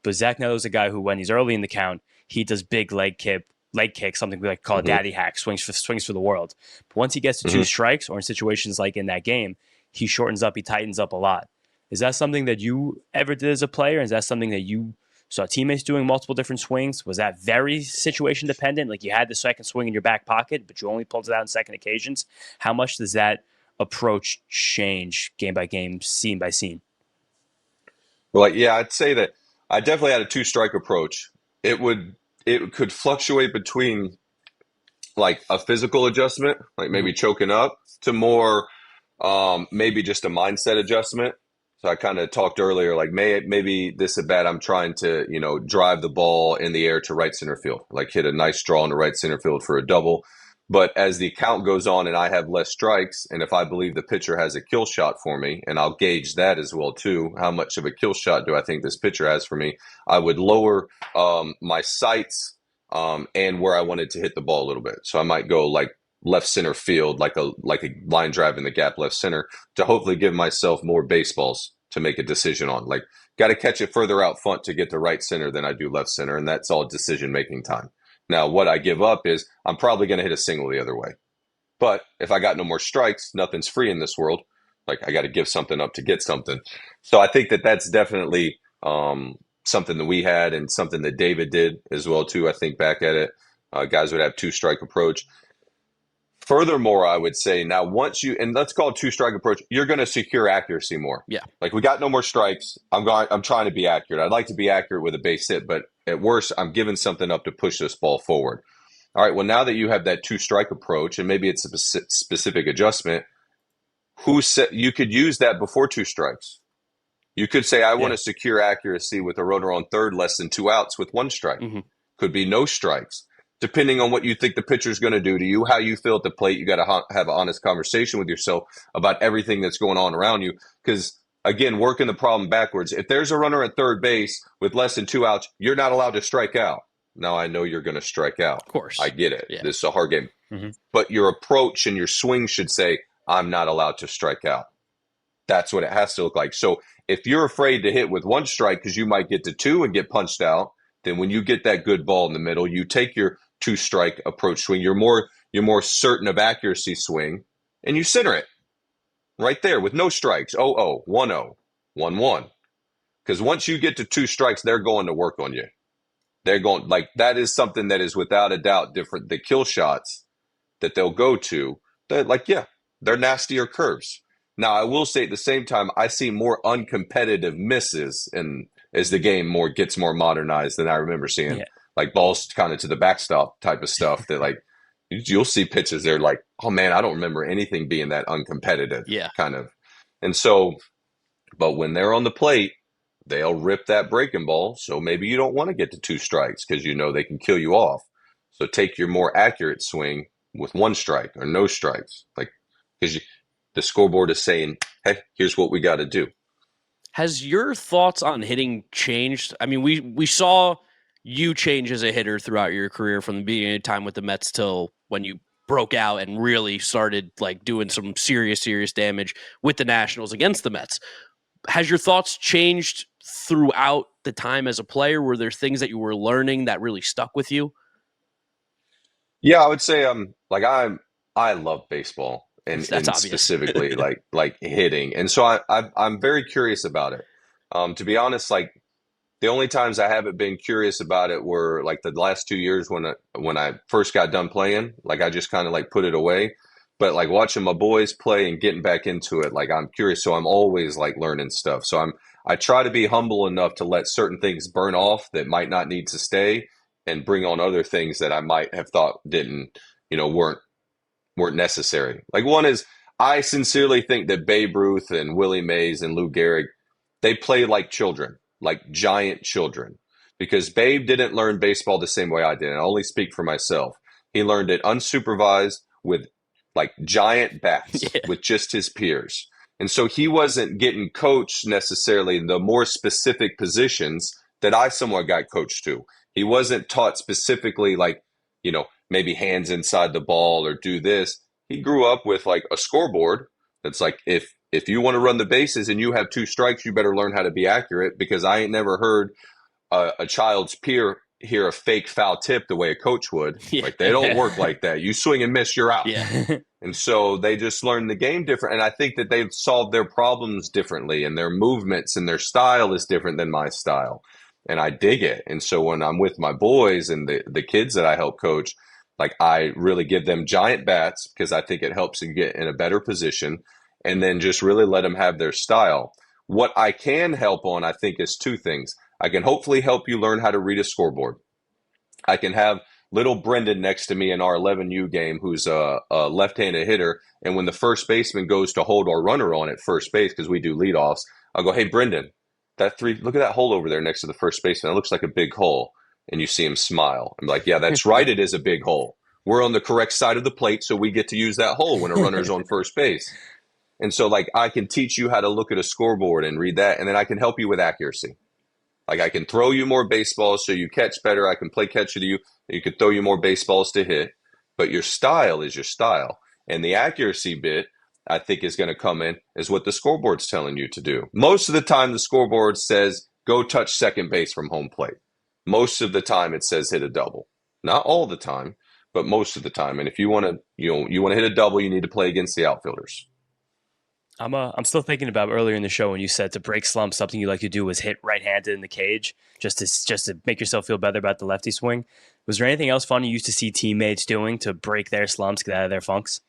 But Zach Neto is a guy who, when he's early in the count, he does big leg kick, something we like to call a daddy hack, swings for the world. But once he gets to 2 strikes, or in situations like in that game, he shortens up, he tightens up a lot. Is that something that you ever did as a player? Is that something that you saw teammates doing multiple different swings? Was that very situation dependent? Like you had the second swing in your back pocket, but you only pulled it out on second occasions. How much does that approach change game by game, scene by scene? Well, yeah, I'd say that I definitely had a 2-strike approach. It could fluctuate between like a physical adjustment, like maybe choking up, to more maybe just a mindset adjustment. So I kind of talked earlier, like maybe this at bat, I'm trying to, drive the ball in the air to right center field, like hit a nice draw in the right center field for a double. But as the count goes on and I have less strikes, and if I believe the pitcher has a kill shot for me, and I'll gauge that as well too, how much of a kill shot do I think this pitcher has for me, I would lower my sights and where I wanted to hit the ball a little bit. So I might go like left center field, like a line drive in the gap left center, to hopefully give myself more baseballs to make a decision on. Like, got to catch it further out front to get to right center than I do left center, and that's all decision making time. Now, what I give up is I'm probably going to hit a single the other way. But if I got no more strikes, nothing's free in this world. Like, I got to give something up to get something. So I think that that's definitely something that we had, and something that David did as well too. I think back at it, guys would have 2-strike approach. Furthermore, I would say now once you, and let's call it 2-strike approach, you're going to secure accuracy more. Yeah. Like, we got no more strikes. I'm trying to be accurate. I'd like to be accurate with a base hit, but at worst, I'm giving something up to push this ball forward. All right. Well, now that you have that 2-strike approach, and maybe it's a specific adjustment, who said you could use that before 2 strikes? You could say, I want to secure accuracy with a runner on third, less than 2 outs with 1 strike. Could be no strikes. Depending on what you think the pitcher's going to do to you, how you feel at the plate, you got to have an honest conversation with yourself about everything that's going on around you. Because again, working the problem backwards. If there's a runner at third base with less than 2 outs, you're not allowed to strike out. Now I know you're going to strike out. Of course. I get it. Yeah. This is a hard game. Mhm. But your approach and your swing should say, I'm not allowed to strike out. That's what it has to look like. So if you're afraid to hit with one strike because you might get to 2 and get punched out, then when you get that good ball in the middle, you take your 2-strike approach swing. You're more certain of accuracy swing, and you center it right there with no strikes. 0-0, 1-0, 1-1. Because once you get to 2 strikes, they're going to work on you. They're going, like, that is something that is without a doubt different. The kill shots that they'll go to, they're like, yeah, they're nastier curves. Now, I will say at the same time, I see more uncompetitive misses and as the game gets more modernized than I remember seeing. Yeah. Like balls kind of to the backstop type of stuff that, like, you'll see pitches there like, oh man, I don't remember anything being that uncompetitive. Yeah. Kind of. And so, but when they're on the plate, they'll rip that breaking ball. So maybe you don't want to get to 2 strikes because you know they can kill you off. So take your more accurate swing with 1 strike or no strikes. Like, because the scoreboard is saying, hey, here's what we got to do. Has your thoughts on hitting changed? I mean, we saw you change as a hitter throughout your career from the beginning of time with the Mets till when you broke out and really started like doing some serious damage with the Nationals against the Mets. Has your thoughts changed throughout the time as a player? Were there things that you were learning that really stuck with you? Yeah, I would say I love baseball and That's obvious. specifically like hitting, and so I'm very curious about it. To be honest, like the only times I haven't been curious about it were like the last 2 years when I first got done playing. Like I just kind of like put it away. But like watching my boys play and getting back into it, like I'm curious. So I'm always like learning stuff. So I try to be humble enough to let certain things burn off that might not need to stay and bring on other things that I might have thought weren't necessary. Like one is I sincerely think that Babe Ruth and Willie Mays and Lou Gehrig, they play like children, like giant children, because Babe didn't learn baseball the same way I did. And I only speak for myself. He learned it unsupervised with like giant bats with just his peers. And so he wasn't getting coached necessarily in the more specific positions that I somewhat got coached to. He wasn't taught specifically like, maybe hands inside the ball or do this. He grew up with like a scoreboard that's like, if you want to run the bases and you have 2 strikes, you better learn how to be accurate, because I ain't never heard a child's peer hear a fake foul tip the way a coach would. Yeah. Like they don't work like that. You swing and miss, you're out. Yeah. And so they just learned the game different. And I think that they've solved their problems differently, and their movements and their style is different than my style. And I dig it. And so when I'm with my boys and the kids that I help coach, like I really give them giant bats because I think it helps them get in a better position, and then just really let them have their style. What I can help on, I think, is 2 things. I can hopefully help you learn how to read a scoreboard. I can have little Brendan next to me in our 11U game, who's a left-handed hitter. And when the first baseman goes to hold our runner on at first base, because we do leadoffs, I'll go, hey, Brendan, look at that hole over there next to the first baseman. It looks like a big hole. And you see him smile. I'm like, yeah, that's right. It is a big hole. We're on the correct side of the plate, so we get to use that hole when a runner's on first base. And so like I can teach you how to look at a scoreboard and read that, and then I can help you with accuracy. Like I can throw you more baseballs so you catch better. I can play catch with you. You can throw you more baseballs to hit, but your style is your style. And the accuracy bit, I think, is going to come in is what the scoreboard's telling you to do. Most of the time the scoreboard says go touch second base from home plate. Most of the time it says hit a double. Not all the time, but most of the time. And if you want to, you want to hit a double, you need to play against the outfielders. I'm still thinking about earlier in the show when you said to break slump, something you like to do was hit right-handed in the cage just to make yourself feel better about the lefty swing. Was there anything else fun you used to see teammates doing to break their slumps, get out of their funks?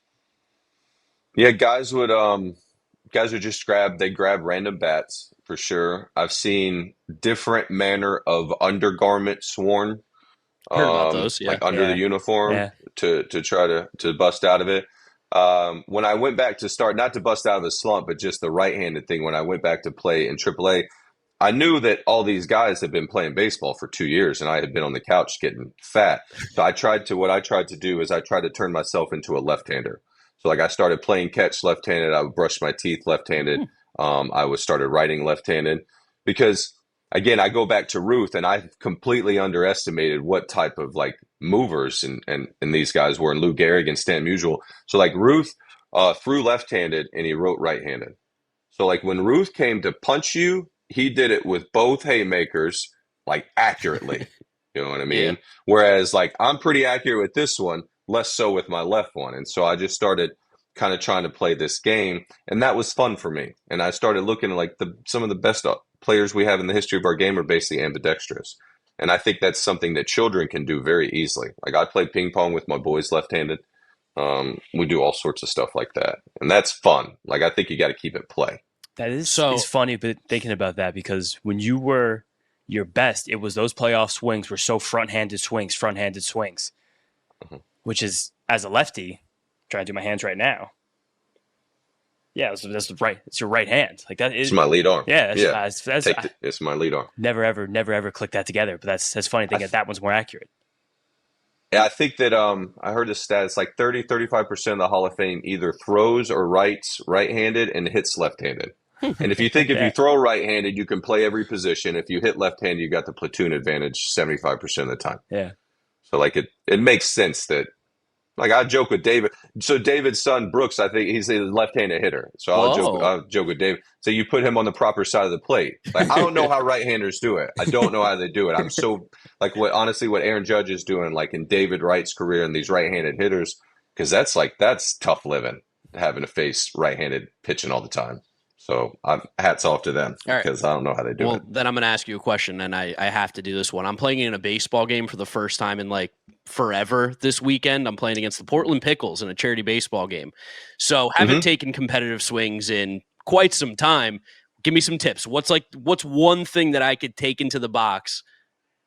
Yeah, guys would just grab random bats for sure. I've seen different manner of undergarments worn. Heard about those, yeah. Like under the uniform to try to bust out of it. When I went back to start, not to bust out of the slump, but just the right-handed thing, when I went back to play in AAA, I knew that all these guys had been playing baseball for 2 years, and I had been on the couch getting fat. So what I tried to do is I tried to turn myself into a left-hander. So like I started playing catch left-handed. I would brush my teeth left-handed. I was started writing left-handed because, again, I go back to Ruth, and I completely underestimated what type of like movers and these guys were, and Lou Gehrig and Stan Musial. So like Ruth threw left-handed and he wrote right-handed. So like when Ruth came to punch you, he did it with both haymakers like accurately. You know what I mean? Yeah. Whereas like I'm pretty accurate with this one, less so with my left one. And so I just started kind of trying to play this game, and that was fun for me. And I started looking at like some of the best players we have in the history of our game are basically ambidextrous. And I think that's something that children can do very easily. Like I play ping pong with my boys left-handed. We do all sorts of stuff like that, and that's fun. Like I think you got to keep it play. That is So- it's funny, but thinking about that, because when you were your best, it was those playoff swings were so front-handed swings, which is, as a lefty, trying to do my hands right now. Yeah, that's right. It's your right hand. Like that is It's my lead arm. Yeah, It's my lead arm. never ever click that together. But that's funny thinking that one's more accurate. Yeah, I think that I heard a stat. It's like 35% of the Hall of Fame either throws or writes right-handed and hits left-handed. And if you think if Yeah. you throw right-handed, you can play every position. If you hit left-handed, you got the platoon advantage 75% of the time. Yeah. So like it makes sense that, like I joke with David. So David's son Brooks, I think he's a left-handed hitter. So I'll joke with David. So you put him on the proper side of the plate. Like I don't know how right-handers do it. I don't know how they do it. I'm so like what Aaron Judge is doing, like in David Wright's career and these right-handed hitters, because that's tough living, having to face right-handed pitching all the time. So hats off to them, All right. because I don't know how they do Well, it. then I'm going to ask you a question, and I have to do this one. I'm playing in a baseball game for the first time in like forever this weekend. I'm playing against the Portland Pickles in a charity baseball game. So haven't taken competitive swings in quite some time. Give me some tips. What's one thing that I could take into the box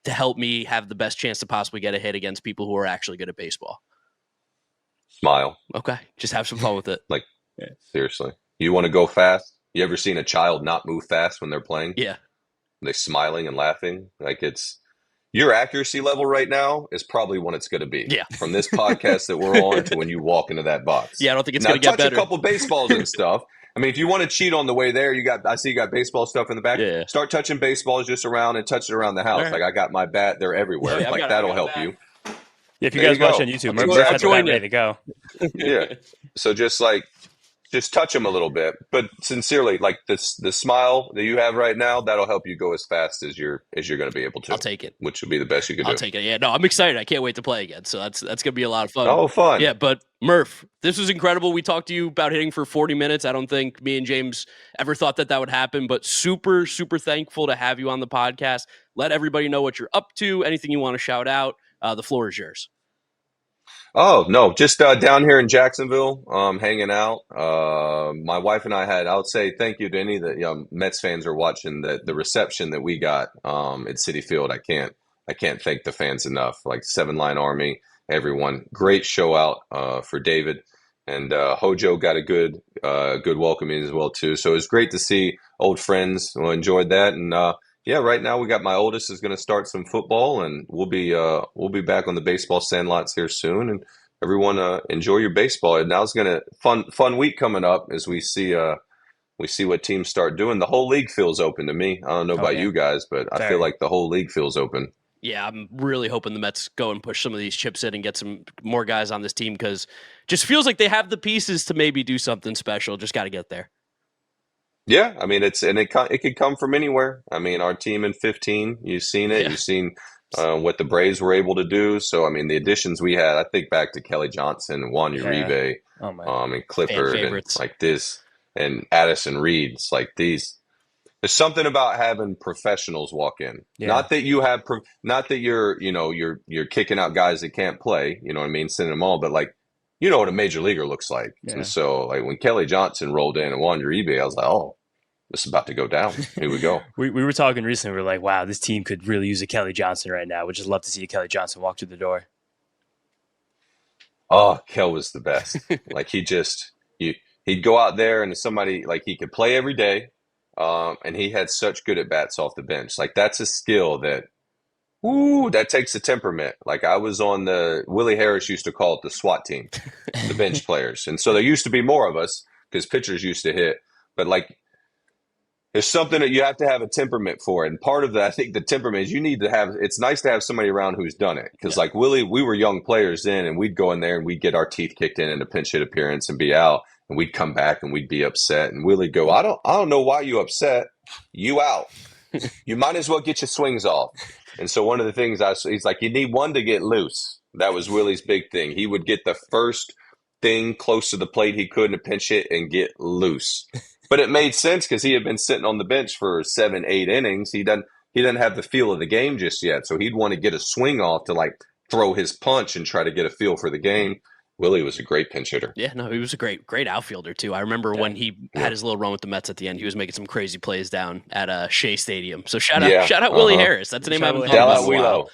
to help me have the best chance to possibly get a hit against people who are actually good at baseball? Smile. Okay. Just have some fun with it. Seriously. You want to go fast? You ever seen a child not move fast when they're playing? Yeah. They're smiling and laughing. Like your accuracy level right now is probably what it's going to be. Yeah. From this podcast that we're on to when you walk into that box. Yeah, I don't think it's Now going to get touch better. a couple baseballs and stuff. I mean, if you want to cheat on the way there, I see you got baseball stuff in the back. Yeah. Start touching baseballs just around and touch it around the house. All right. Like I got my bat, they're everywhere. Oh, yeah, I've like got that'll a help bat. you. Yeah, if you There guys you watch go. on YouTube, I'll Murph has the join bat you. ready to go. Yeah. So just touch them a little bit, but sincerely, like the smile that you have right now, that'll help you go as fast as you're going to be able to. I'll take it. Which would be the best you could I'll do. take it. Yeah, no, I'm excited. I can't wait to play again. So that's going to be a lot of fun. Oh, fun. Yeah, but Murph, this was incredible. We talked to you about hitting for 40 minutes. I don't think me and James ever thought that would happen, but super, super thankful to have you on the podcast. Let everybody know what you're up to, anything you want to shout out. The floor is yours. Oh, no, just down here in Jacksonville, hanging out. My wife and I would say thank you to any of the Mets fans are watching the reception that we got at Citi Field. I can't thank the fans enough. Like 7 Line Army, everyone. Great show out for David. And Hojo got a good welcoming as well, too. So it was great to see old friends who enjoyed that. And yeah, right now we got my oldest is going to start some football, and we'll be back on the baseball sandlots here soon. And everyone enjoy your baseball. And now it's going to fun week coming up as we see what teams start doing. The whole league feels open to me. I don't know about you guys, but I feel like the whole league feels open. Yeah, I'm really hoping the Mets go and push some of these chips in and get some more guys on this team, because just feels like they have the pieces to maybe do something special. Just got to get there. Yeah, I mean it could come from anywhere. I mean, our team in 15, you've seen it. Yeah. You've seen what the Braves were able to do. So I mean, the additions we had. I think back to Kelly Johnson, Juan Uribe, and Clifford, and like this, and Addison Reed. It's like these. There's something about having professionals walk in. Yeah. Not that you're kicking out guys that can't play. You know what I mean? Sending them all, but like. You know what a major leaguer looks like. Yeah. And so like when Kelly Johnson rolled in and Juan Uribe, I was like, oh, this is about to go down. Here we go. We were talking recently. We were like, wow, this team could really use a Kelly Johnson right now. We'd just love to see a Kelly Johnson walk through the door. Oh, Kel was the best. Like he'd go out there and somebody like he could play every day. And he had such good at bats off the bench. Like that's a skill that takes a temperament. Like I was on Willie Harris used to call it the SWAT team, the bench players. And so there used to be more of us because pitchers used to hit. But like It's something that you have to have a temperament for. And part of the, I think the temperament is you need to have, it's nice to have somebody around who's done it. Because like Willie, we were young players then, and we'd go in there and we'd get our teeth kicked in a pinch hit appearance and be out. And we'd come back and we'd be upset. And Willie'd go, I don't know why you upset. You out. You might as well get your swings off. And so one of the things he's like, you need one to get loose. That was Willie's big thing. He would get the first thing close to the plate he could in a pinch hit and get loose. But it made sense because he had been sitting on the bench for 7, 8 innings. He doesn't have the feel of the game just yet. So he'd want to get a swing off to like throw his punch and try to get a feel for the game. Willie was a great pinch hitter. Yeah, no, he was a great outfielder too. I remember when he had his little run with the Mets at the end, he was making some crazy plays down at Shea Stadium. So shout out Willie Harris. That's the name I haven't thought about in a while.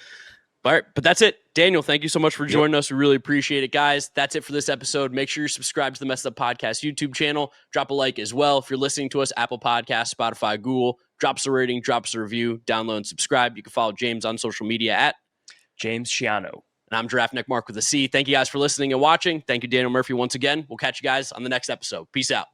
All right, but that's it. Daniel, thank you so much for joining us. We really appreciate it, guys. That's it for this episode. Make sure you're subscribed to the Messed Up Podcast YouTube channel. Drop a like as well. If you're listening to us, Apple Podcasts, Spotify, Google, drop us a rating, drop us a review, download and subscribe. You can follow James on social media at James Schiano. And I'm Giraffe Neck Mark with a C. Thank you guys for listening and watching. Thank you, Daniel Murphy, once again. We'll catch you guys on the next episode. Peace out.